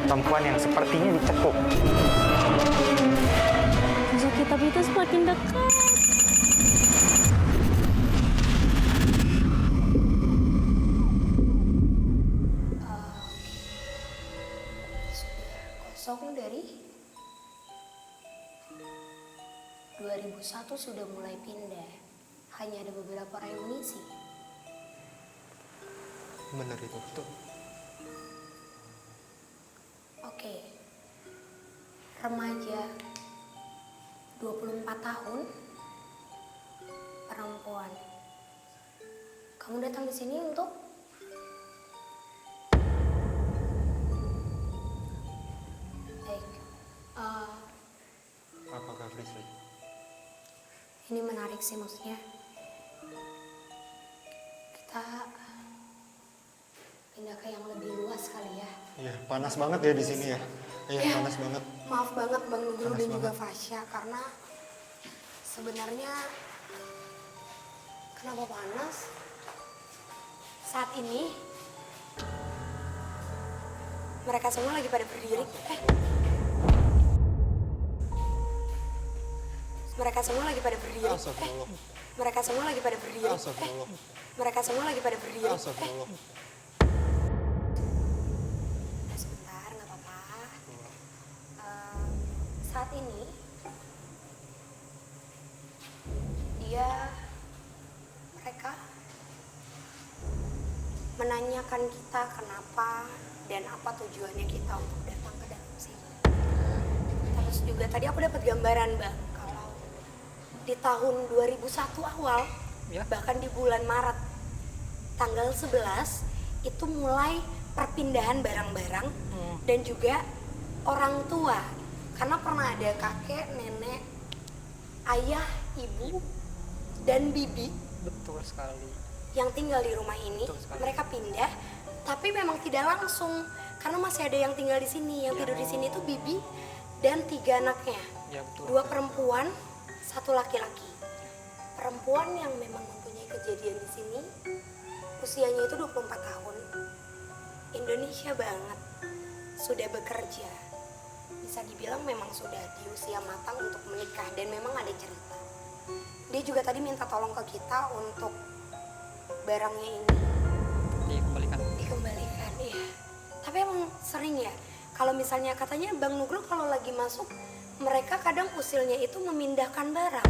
perempuan yang sepertinya dicekuk. Sosok hitam itu semakin dekat. Kosong dari 2001 sudah mulai pindah. Hanya ada beberapa orang yang mengisi. Benar itu, betul. Oke. Remaja 24 tahun, perempuan. Kamu datang di sini untuk baik. Apakah Frisly? Ini menarik sih, maksudnya kita pindah ke yang lebih luas kali ya. Iya, panas banget ya di sini ya. Iya, Ya, panas banget. maaf banget Bang Nugroho Panas dan juga banget. Fasya, karena sebenarnya kenapa panas? Saat ini mereka semua lagi pada berdiri. Mereka semua lagi pada berdiri. Astagfirullah. Mereka semua lagi pada berdiri. Astagfirullah. Mereka semua lagi pada berdiri. Astagfirullah. Sebentar, nggak apa-apa. Saat ini mereka menanyakan kita kenapa dan apa tujuannya kita untuk datang ke dalam sini. Terus juga tadi aku dapat gambaran, Bang, kalau di tahun 2001 awal, bahkan di bulan Maret tanggal 11 itu mulai perpindahan barang-barang dan juga orang tua, karena pernah ada kakek, nenek, ayah, ibu, dan bibi Betul sekali. yang tinggal di rumah ini. Betul sekali. Mereka pindah, tapi memang tidak langsung karena masih ada yang tinggal di sini. Yang tidur di sini itu bibi dan 3 anaknya, Ya betul. 2 perempuan, 1 laki-laki. Perempuan yang memang mempunyai kejadian di sini usianya itu 24 tahun, Indonesia banget, sudah bekerja, bisa dibilang memang sudah di usia matang untuk menikah dan memang ada cerita. Dia juga tadi minta tolong ke kita untuk barangnya ini Dikembalikan. dikembalikan, iya. Tapi emang sering ya, kalau misalnya katanya Bang Nugroho kalau lagi masuk, mereka kadang usilnya itu memindahkan barang.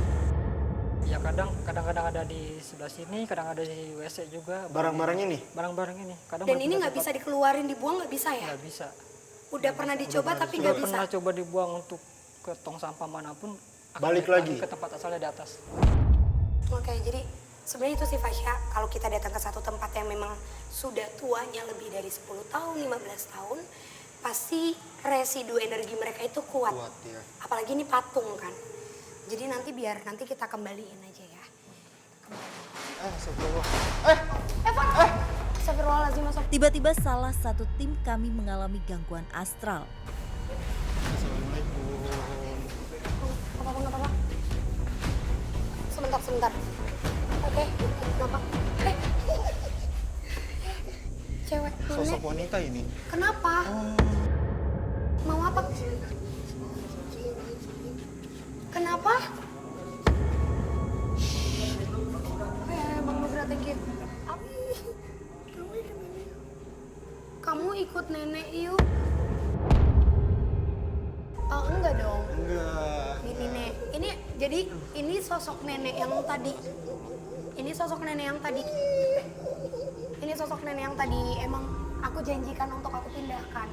Ya kadang-kadang ada di sebelah sini, kadang ada di WC juga. Barang-barang ini? Barang-barang ini. Kadang Dan ini nggak berpindah bisa dikeluarin, dibuang nggak bisa ya? Nggak bisa. Udah pernah dicoba tapi Sudah nggak bisa. pernah coba dibuang untuk ke tong sampah manapun. akan Balik balik lagi? ke tempat asalnya di atas. Oke, jadi sebenarnya itu sih Fasya, kalau kita datang ke satu tempat yang memang sudah tuanya lebih dari 10 tahun, 15 tahun, pasti residu energi mereka itu kuat. Kuat, ya. Apalagi ini patung kan. Jadi nanti biar nanti kita kembaliin aja ya. Astagfirullah. Astagfirullahaladzim, Mas. Tiba-tiba salah satu tim kami mengalami gangguan astral. Assalamualaikum. Nggak apa-apa. Sebentar. Oke, kenapa? Cewek, Sosok nenek. wanita ini. Kenapa? Mau apa? Kenapa? Bang Nugroho, thank you. Kamu ikut nenek yuk. Oh, enggak dong. Enggak. Ini nek. Ini jadi ini sosok nenek yang tadi. Ini sosok nenek yang tadi. Ini sosok nenek yang tadi emang aku janjikan untuk aku pindahkan.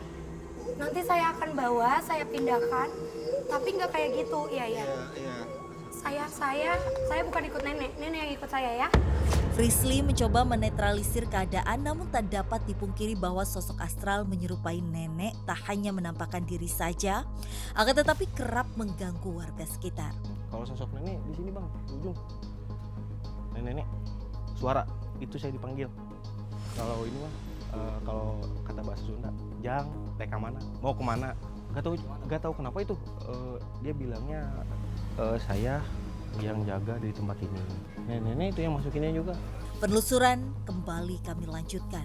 Nanti saya akan bawa, saya pindahkan. Tapi nggak kayak gitu, iya. Iya. Saya bukan ikut nenek yang ikut saya ya. Frisly mencoba menetralisir keadaan namun tak dapat dipungkiri bahwa sosok astral menyerupai nenek tak hanya menampakkan diri saja, akan tetapi kerap mengganggu warga sekitar. Kalau sosok nenek di sini bang, di ujung. Nenek, suara itu saya dipanggil. Kalau ini mah, kalau kata bahasa Sunda, jang, teka mana, mau kemana? Gak tahu kenapa itu. Dia bilangnya saya yang jaga di tempat ini. Nenek itu yang masukinnya juga. Penelusuran kembali kami lanjutkan.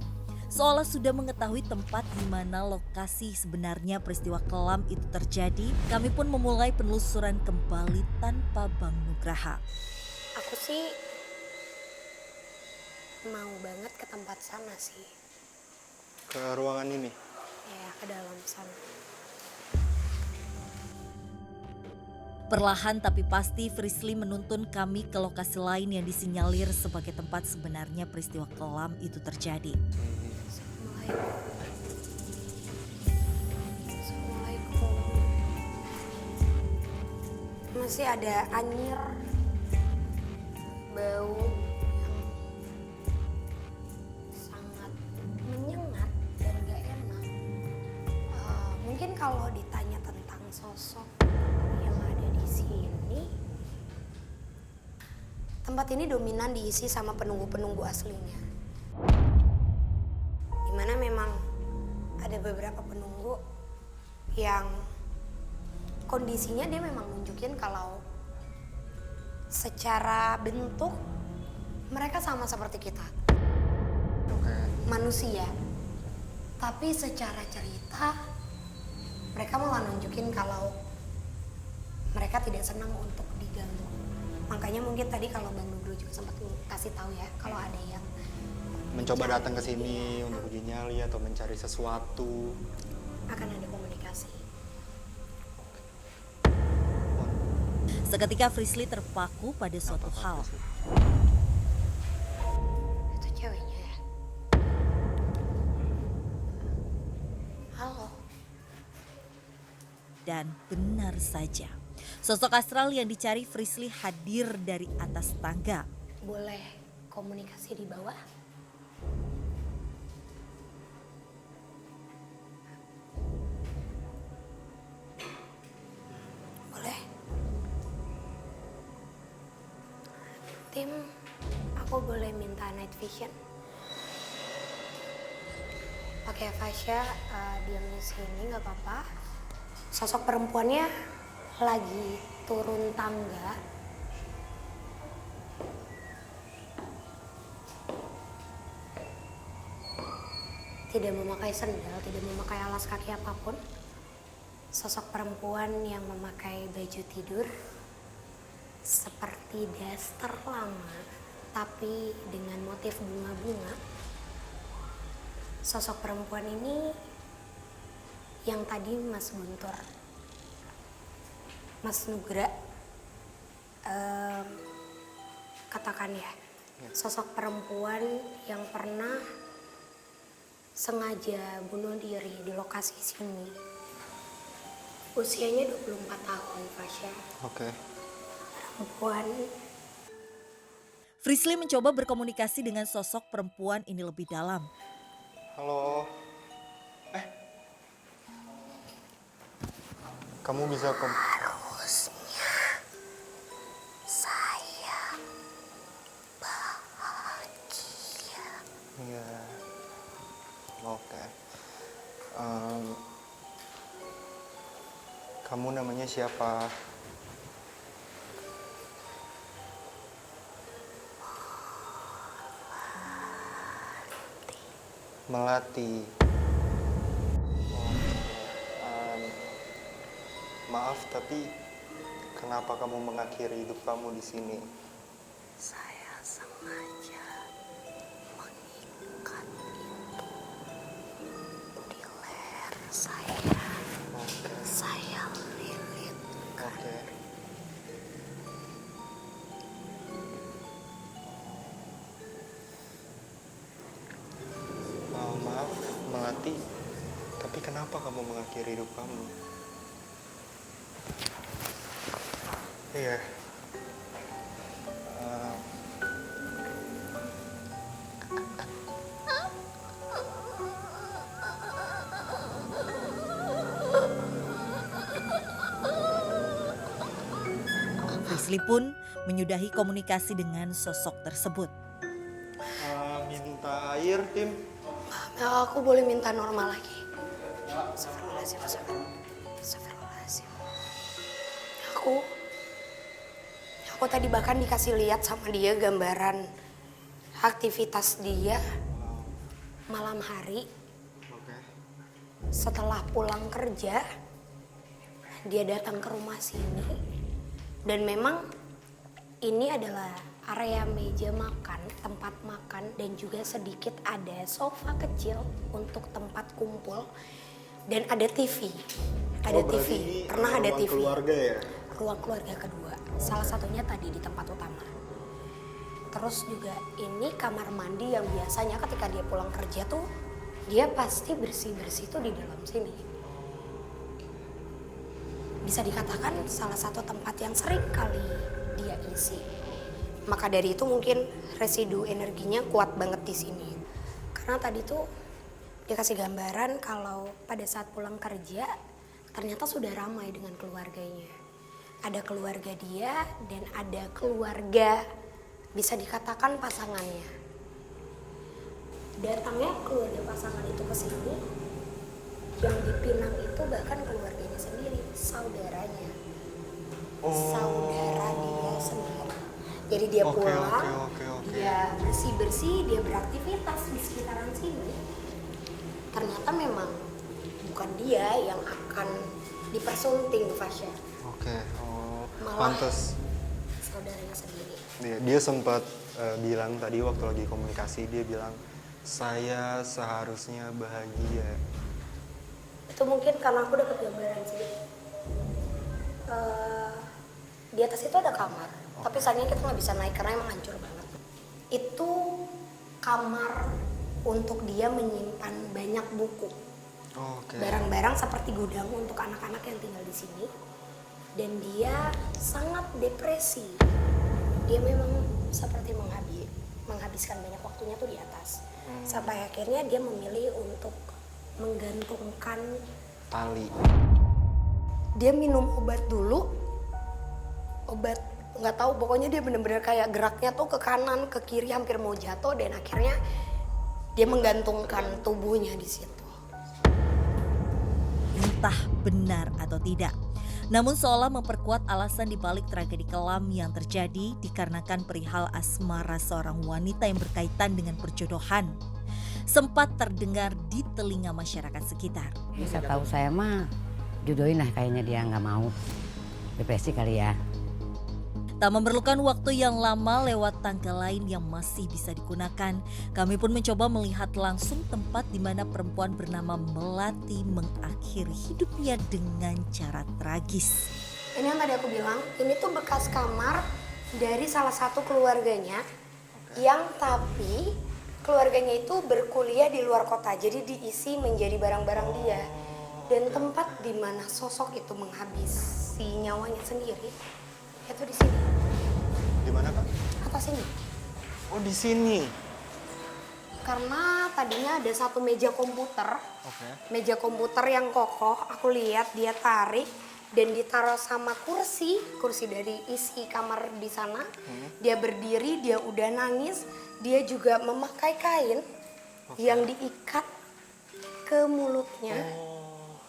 Seolah sudah mengetahui tempat di mana lokasi sebenarnya peristiwa kelam itu terjadi, kami pun memulai penelusuran kembali tanpa Bang Nugraha. Aku sih mau banget ke tempat sana sih. Ke ruangan ini. Ya, ke dalam sana. Perlahan tapi pasti Frisly menuntun kami ke lokasi lain yang disinyalir sebagai tempat sebenarnya peristiwa kelam itu terjadi. Assalamualaikum. Masih ada anyir, bau yang sangat menyengat dan gak enak. Mungkin kalau ditanya tentang sosok yang ada di sini, tempat ini dominan diisi sama penunggu-penunggu aslinya. Dimana memang ada beberapa penunggu yang kondisinya dia memang nunjukin kalau secara bentuk mereka sama seperti kita, Oke. manusia. Tapi secara cerita mereka malah nunjukin kalau mereka tidak senang untuk diganggu. Makanya mungkin tadi kalau Bang Nugro juga sempat kasih tahu ya kalau ada yang Mencoba datang ke sini untuk uji nyali atau mencari sesuatu. akan ada komunikasi. Seketika Frisly terpaku pada suatu hal. Itu ceweknya ya? Halo? Dan benar saja, sosok astral yang dicari Frisly hadir dari atas tangga. Boleh komunikasi di bawah? Boleh. Tim, aku boleh minta night vision? Oke, Fasya, diam di sini nggak apa-apa. Sosok perempuannya lagi turun tangga. Tidak memakai sendal, tidak memakai alas kaki apapun. Sosok perempuan yang memakai baju tidur seperti daster lama, tapi dengan motif bunga-bunga. Sosok perempuan ini yang tadi Mas Guntur, Mas Nugra katakan ya, sosok perempuan yang pernah sengaja bunuh diri di lokasi sini. Usianya 24 tahun, Fasya. Oke. Perempuan. Frisly mencoba berkomunikasi dengan sosok perempuan ini lebih dalam. Halo. Kamu bisa Harusnya saya bahagia. Iya. Oke. Kamu namanya siapa? Melati. Maaf, tapi kenapa kamu mengakhiri hidup kamu di sini? Saya sengaja mengikat itu di leher saya. Oke. Saya lilit. Oke. Maaf, Melati. Tapi kenapa kamu mengakhiri hidup kamu? Iya. Frisly pun menyudahi komunikasi dengan sosok tersebut. Minta air, Tim. Aku boleh minta normal lagi. Astagfirullahaladzim, astagfirullahaladzim. Aku tadi bahkan dikasih lihat sama dia gambaran aktivitas dia malam hari. Oke. setelah pulang kerja dia datang ke rumah sini dan memang ini adalah area meja makan, tempat makan dan juga sedikit ada sofa kecil untuk tempat kumpul dan ada TV. Ada TV. Pernah ada TV. Keluarga ya? Ruang keluarga kedua. Salah satunya tadi di tempat utama. Terus juga ini kamar mandi yang biasanya ketika dia pulang kerja tuh dia pasti bersih-bersih tuh di dalam sini. Bisa dikatakan salah satu tempat yang sering kali dia isi. Maka dari itu mungkin residu energinya kuat banget di sini. Karena tadi tuh dia kasih gambaran kalau pada saat pulang kerja ternyata sudah ramai dengan keluarganya. Ada keluarga dia dan ada keluarga bisa dikatakan pasangannya. Datangnya keluarga pasangan itu ke sini, yang dipinang itu bahkan keluarganya sendiri, saudaranya. Saudara dia sendiri. Jadi dia pulang, dia bersih-bersih, dia beraktivitas di sekitaran sini. Ternyata memang bukan dia yang akan dipersunting, Fasya. Malah pantes. saudaranya sendiri. Dia sempat bilang tadi waktu lagi komunikasi, dia bilang, saya seharusnya bahagia. Itu mungkin karena aku dapat gambaran sih. Di atas itu ada kamar, tapi sayangnya kita nggak bisa naik karena emang hancur banget. Itu kamar untuk dia menyimpan banyak buku, barang-barang seperti gudang untuk anak-anak yang tinggal di sini. Dan dia sangat depresi. Dia memang seperti menghabiskan banyak waktunya tuh di atas. Sampai akhirnya dia memilih untuk menggantungkan Tali. Dia minum obat dulu. Obat nggak tahu, pokoknya dia bener-bener kayak geraknya tuh ke kanan, ke kiri, hampir mau jatuh dan akhirnya dia menggantungkan tubuhnya di situ. Entah benar atau tidak. Namun seolah memperkuat alasan dibalik tragedi kelam yang terjadi dikarenakan perihal asmara seorang wanita yang berkaitan dengan perjodohan. Sempat terdengar di telinga masyarakat sekitar. Saya tahu saya mah jodohin lah, kayaknya dia nggak mau. Depresi kali ya. Tak memerlukan waktu yang lama lewat tangga lain yang masih bisa digunakan, kami pun mencoba melihat langsung tempat di mana perempuan bernama Melati mengakhiri hidupnya dengan cara tragis. Ini yang tadi aku bilang, ini tuh bekas kamar dari salah satu keluarganya yang tapi keluarganya itu berkuliah di luar kota, jadi diisi menjadi barang-barang dia. Dan tempat di mana sosok itu menghabisi nyawanya sendiri itu di sini. Di mana, Kak? Atas sini. Oh, di sini. Karena tadinya ada satu meja komputer. Meja komputer yang kokoh, aku lihat dia tarik dan ditaruh sama kursi dari isi kamar di sana. Dia berdiri, dia udah nangis, dia juga memakai kain yang diikat ke mulutnya.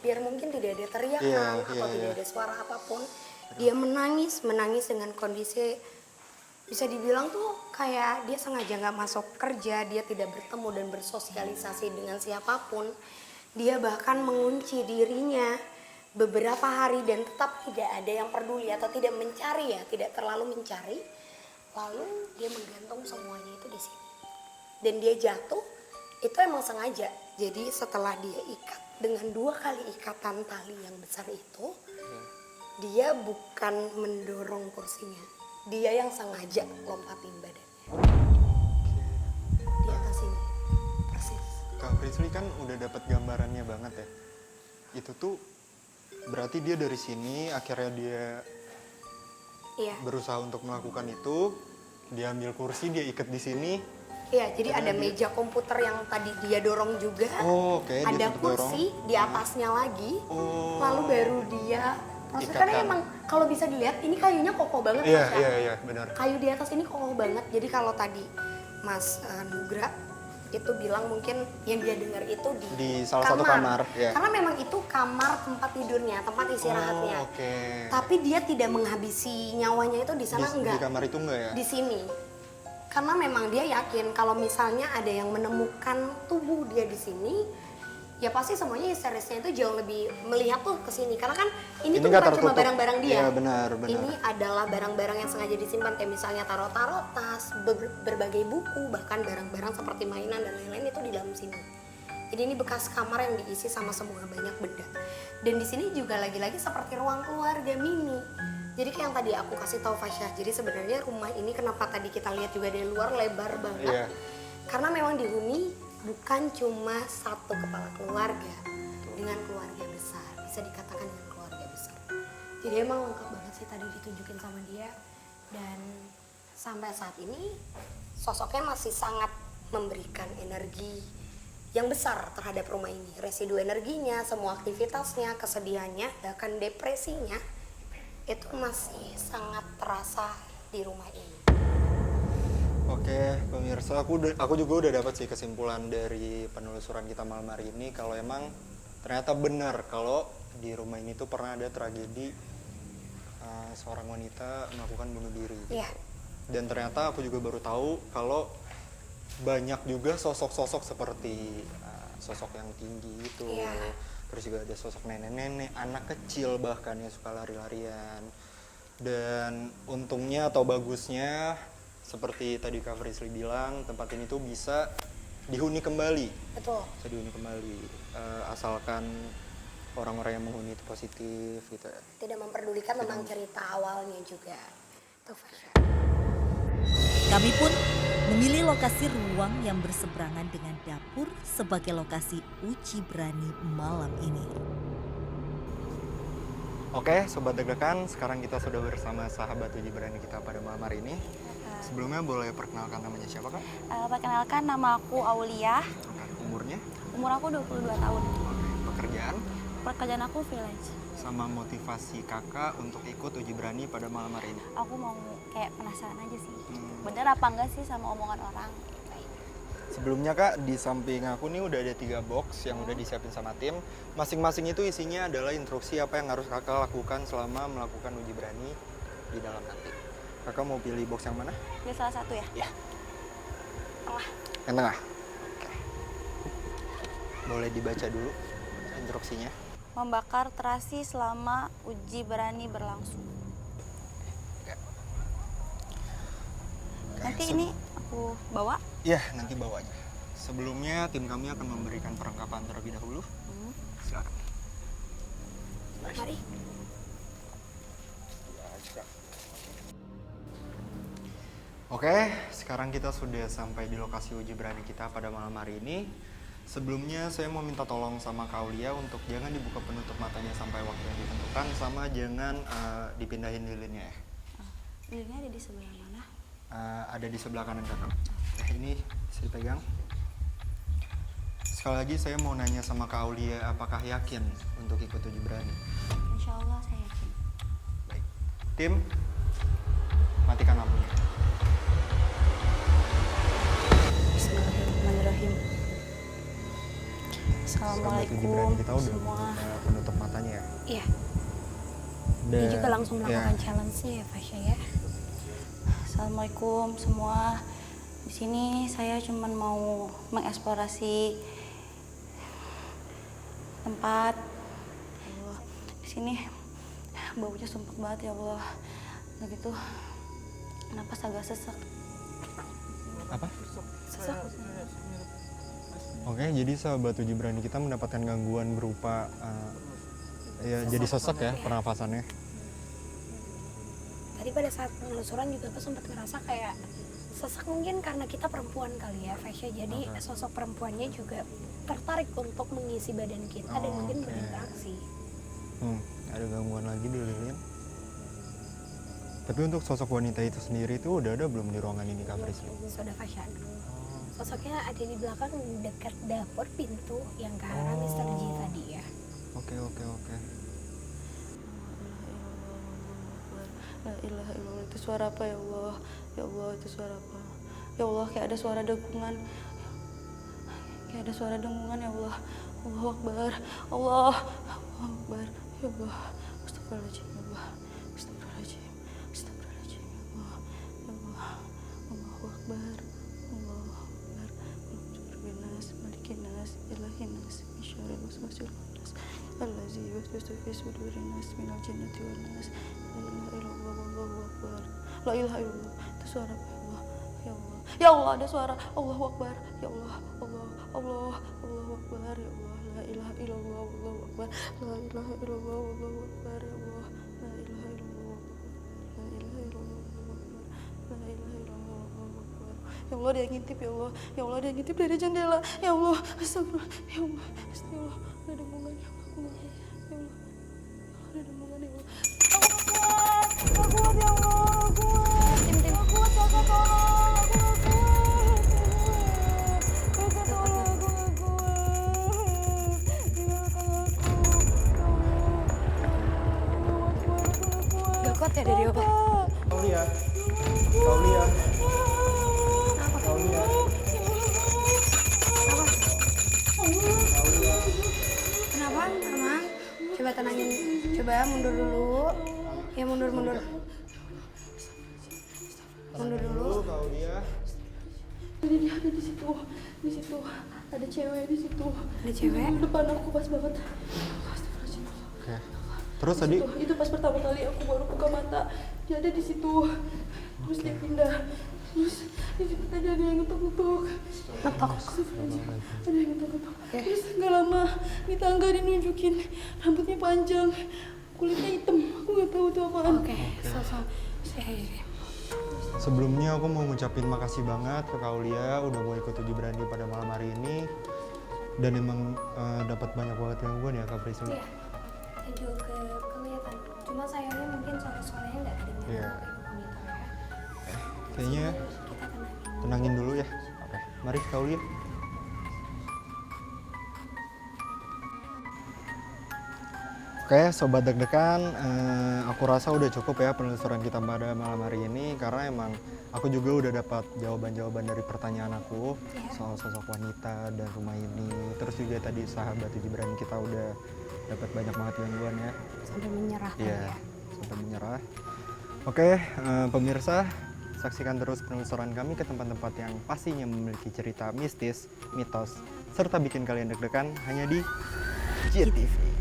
Biar mungkin tidak ada teriakan atau tidak ada suara apapun. Dia menangis dengan kondisi bisa dibilang tuh kayak dia sengaja nggak masuk kerja, dia tidak bertemu dan bersosialisasi dengan siapapun. Dia bahkan mengunci dirinya beberapa hari dan tetap tidak ada yang peduli atau tidak mencari ya, tidak terlalu mencari. Lalu dia menggantung semuanya itu di sini. Dan dia jatuh, itu emang sengaja. Jadi setelah dia ikat dengan 2 kali ikatan tali yang besar itu, dia bukan mendorong kursinya, dia yang sengaja lompatin badannya di atas ini, persis. Kak Prisli kan udah dapat gambarannya banget ya. Itu tuh berarti dia dari sini akhirnya dia berusaha untuk melakukan itu. Dia ambil kursi, dia ikat di sini. Iya, jadi ada meja komputer yang tadi dia dorong juga. Ada kursi di atasnya lagi. Lalu baru dia karena emang kalau bisa dilihat ini kayunya kokoh banget. Iya, benar. Kayu di atas ini kokoh banget. Jadi kalau tadi Mas Nugra itu bilang mungkin yang dia dengar itu di salah satu kamar. Ya. Karena memang itu kamar tempat tidurnya, tempat istirahatnya. Tapi dia tidak menghabisi nyawanya itu di sana enggak. Di kamar itu enggak ya? Di sini. Karena memang dia yakin kalau misalnya ada yang menemukan tubuh dia di sini, ya pasti semuanya histerisnya itu jauh lebih melihat tuh ke sini karena kan ini tuh nggak bukan cuma tertutup. barang-barang dia. Iya, benar. Ini adalah barang-barang yang sengaja disimpan kayak misalnya taruh-taruh tas, berbagai buku, bahkan barang-barang seperti mainan dan lain-lain itu di dalam sini. Jadi ini bekas kamar yang diisi sama semua banyak benda. Dan di sini juga lagi-lagi seperti ruang keluarga mini. Jadi kayak yang tadi aku kasih tahu Fasya, jadi sebenarnya rumah ini kenapa tadi kita lihat juga dari luar lebar banget. Iya. Karena memang dihuni bukan cuma satu kepala keluarga dengan keluarga besar, bisa dikatakan dengan keluarga besar. Jadi emang lengkap banget sih tadi ditunjukin sama dia, dan sampai saat ini sosoknya masih sangat memberikan energi yang besar terhadap rumah ini. Residu energinya, semua aktivitasnya, kesedihannya, bahkan depresinya itu masih sangat terasa di rumah ini. Oke, pemirsa, aku juga udah dapat sih kesimpulan dari penelusuran kita malam hari ini kalau emang ternyata benar kalau di rumah ini tuh pernah ada tragedi seorang wanita melakukan bunuh diri. Iya. Dan ternyata aku juga baru tahu kalau banyak juga sosok-sosok seperti sosok yang tinggi itu. Iya. Terus juga ada sosok nenek-nenek, anak kecil bahkan yang suka lari-larian. Dan untungnya atau bagusnya seperti tadi Kak Frisly bilang, tempat ini tuh bisa dihuni kembali. Betul. Bisa dihuni kembali, asalkan orang-orang yang menghuni itu positif gitu ya. Tidak memperdulikan tentang cerita awalnya juga. Itu Fasya. Kami pun memilih lokasi ruang yang berseberangan dengan dapur sebagai lokasi uji berani malam ini. Oke, Sobat Deg-Degan, sekarang kita sudah bersama sahabat uji berani kita pada malam hari ini. Sebelumnya boleh perkenalkan namanya siapa, Kak? Perkenalkan, nama aku Aulia. Oke, umurnya? Umur aku 22 tahun. Oke, pekerjaan? Pekerjaan aku freelance. Sama motivasi kakak untuk ikut uji berani pada malam hari ini? Aku mau kayak penasaran aja sih. Hmm. Bener apa enggak sih sama omongan orang? Sebelumnya Kak, di samping aku nih udah ada 3 box yang udah disiapin sama tim. Masing-masing itu isinya adalah instruksi apa yang harus kakak lakukan selama melakukan uji berani di dalam nanti. Kakak mau pilih box yang mana? Ini salah satu ya? Ya. Tengah. Yang tengah? Oke. Boleh dibaca dulu instruksinya. Membakar terasi selama uji berani berlangsung. Oke. Nanti ini aku bawa. Ya, nanti bawa aja. Sebelumnya tim kami akan memberikan perlengkapan terlebih dahulu. Silakan. Mari. Oke, sekarang kita sudah sampai di lokasi uji berani kita pada malam hari ini. Sebelumnya saya mau minta tolong sama Kak Aulia untuk jangan dibuka penutup matanya sampai waktu yang ditentukan, sama jangan dipindahin lilinnya ya. Lilinnya ada di sebelah mana? Ada di sebelah kanan kakak. Ini bisa dipegang. Sekali lagi saya mau nanya sama Kak Aulia, apakah yakin untuk ikut uji berani? Insya Allah saya yakin. Baik. Tim, matikan lampunya. Bismillahirrahmanirrahim. Sahabat uji berani Assalamualaikum kita udah semua. penutup matanya ya. Iya. Dia juga langsung melakukan challenge-nya ya Fasya ya. Assalamualaikum semua. Di sini saya cuma mau mengeksplorasi tempat. Ya Allah, di sini baunya sumpek banget ya Allah. Begitu napas agak sesak. Apa? Sesak. Oke, jadi sahabat uji berani kita mendapatkan gangguan berupa jadi sesak ya pernafasannya. Tadi pada saat penelusuran juga aku sempat ngerasa kayak sesak, mungkin karena kita perempuan kali ya Fasya. Jadi sosok perempuannya juga tertarik untuk mengisi badan kita dan mungkin berinteraksi. Ada gangguan lagi di lilin. Tapi untuk sosok wanita itu sendiri itu udah ada belum di ruangan ini Kak Frisly? Sudah Fasya. Sosoknya ada di belakang dekat dapur pintu yang ke arah Mr. J tadi ya. Oke. La ilaha illallah, itu suara apa ya Allah? Ya Allah, itu suara apa? Ya Allah, kayak ada suara dengungan. Kayak ada suara dengungan ya Allah. Allahu Akbar. Allahu Akbar. Ya Allah. Astagfirullahaladzim ya Allah. Astagfirullahaladzim. Astagfirullahaladzim ya Allah. Ya Allah. Allahu Akbar. Allahu Akbar. Binas, malikinas, ilahi الناس من شر الوسواس الخناس الذي يوسوس في صدور الناس من الجنة والناس لا إله إلا الله والله أكبر لا إله إلا الله. Itu suara apa ya Allah? Ya Allah. Ya Allah, ada suara. Allahu Akbar. Ya Allah. Allahu Akbar. Ya Allah. La ilaha illallah wallahu akbar. La ilaha illallah wallahu akbar. Ya Allah. La ilaha illallah. La ilaha illallah wallahu akbar. La ilaha illallah wallahu akbar. Ya Allah, dia ngintip ya Allah. Ya Allah, dia ngintip dari jendela. Ya Allah. Astagfirullah. Ya Allah. Astagfirullah. Ada bungan ya Allah. Ya Allah. Ada bungan ya Allah. Aku kuat ya Allah. Kuat. Tim. Aku kuat. Aku tolong. Gak kuat ya dari obat? Kaulia. Kenapa? Aman? Coba tenangin. Coba mundur dulu. Ya mundur. Mundur dulu. Kaulia. Dia ada di situ. Di situ. Ada cewek di situ. Ada cewek? Di depan aku pas banget. Oke. Terus tadi Itu pas pertama kali aku baru buka mata. Dia ada di situ. Terus dia pindah. Terus di situ tadi ada yang ngetok-ngetok. Ada yang ngetok-ngetok. Terus nggak lama di tangga dia nunjukin rambutnya panjang, kulitnya hitam. Aku nggak tahu itu apaan. Oke. sebelumnya aku mau ngucapin makasih banget ke Kaulia udah mau ikut uji berani pada malam hari ini. Dan emang dapat banyak banget gangguan ya Kak Priscilla. Iya. Dan juga kelihatan. Cuma sayangnya mungkin suara-suaranya nggak ada Iya. ya. Kayaknya Kita tenangin dulu ya. Oke, mari Kaulia. Oke, sobat deg-degan, aku rasa udah cukup ya penelusuran kita pada malam hari ini karena emang aku juga udah dapat jawaban-jawaban dari pertanyaan aku soal sosok wanita dan rumah ini. Terus juga tadi sahabat uji berani kita udah dapat banyak banget gangguan ya. sampai menyerah kan Iya, ya. sampai menyerah. Oke, pemirsa, saksikan terus penelusuran kami ke tempat-tempat yang pastinya memiliki cerita mistis, mitos, serta bikin kalian deg-degan hanya di JTV.